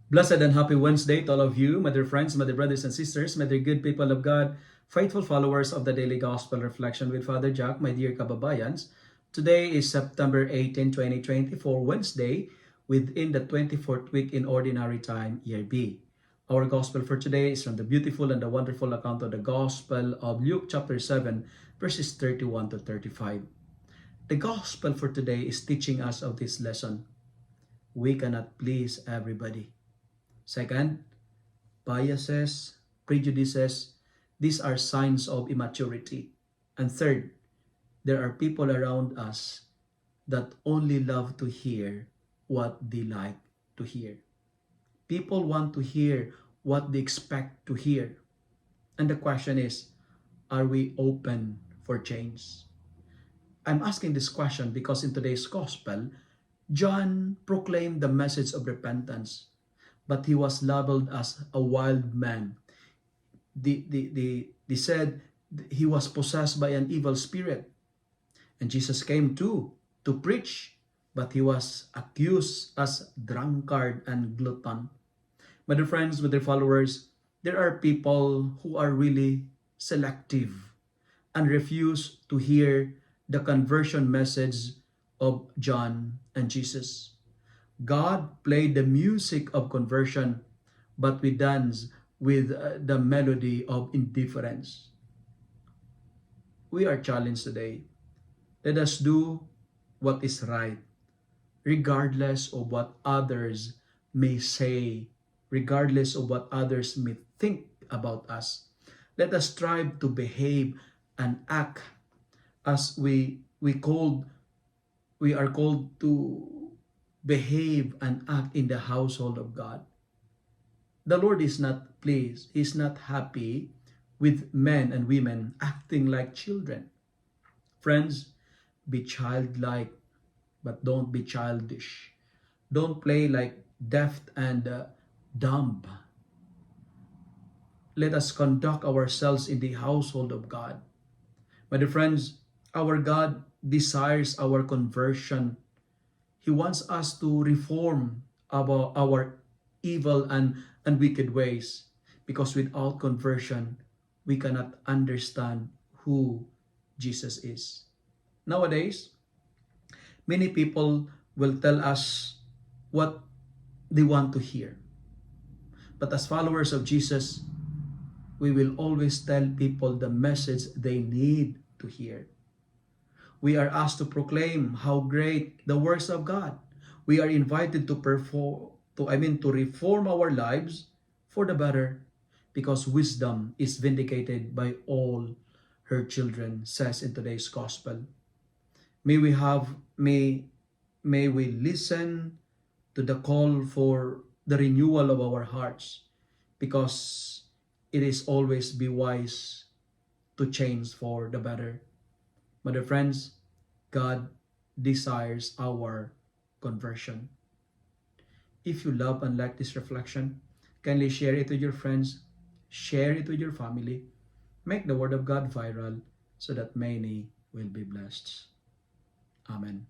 Blessed and happy Wednesday to all of you, my dear friends, my dear brothers and sisters, my dear good people of God, faithful followers of the Daily Gospel Reflection with Father Jack, my dear kababayans. Today is September 18, 2024, Wednesday, within the 24th week in Ordinary Time, Year B. Our Gospel for today is from the beautiful and the wonderful account of the Gospel of Luke chapter 7, verses 31 to 35. The Gospel for today is teaching us of this lesson. We cannot please everybody. Second, biases, prejudices, these are signs of immaturity. And third, there are people around us that only love to hear what they like to hear. People want to hear what they expect to hear. And the question is, are we open for change? I'm asking this question because in today's gospel, John proclaimed the message of repentance, but he was labeled as a wild man. They said he was possessed by an evil spirit. And Jesus came to preach, but he was accused as drunkard and glutton. My dear friends, my dear followers, there are people who are really selective and refuse to hear the conversion message of John and Jesus. God played the music of conversion, but we dance with the melody of indifference. We are challenged today. Let us do what is right, regardless of what others may say, regardless of what others may think about us. Let us strive to behave and act as we are called to behave and act in the household of God. The Lord is not pleased. He is not happy with men and women acting like children. Friends, be childlike, but don't be childish. Don't play like deaf and dumb. Let us conduct ourselves in the household of God. My dear friends, our God desires our conversion. He wants us to reform our evil and wicked ways, because without conversion, we cannot understand who Jesus is. Nowadays, many people will tell us what they want to hear. But as followers of Jesus, we will always tell people the message they need to hear. We are asked to proclaim how great the works of God. We are invited to reform our lives for the better, because wisdom is vindicated by all her children, says in today's gospel. May we listen to the call for the renewal of our hearts, because it is always be wise to change for the better. My dear friends, God desires our conversion. If you love and like this reflection, kindly share it with your friends, share it with your family, make the Word of God viral so that many will be blessed. Amen.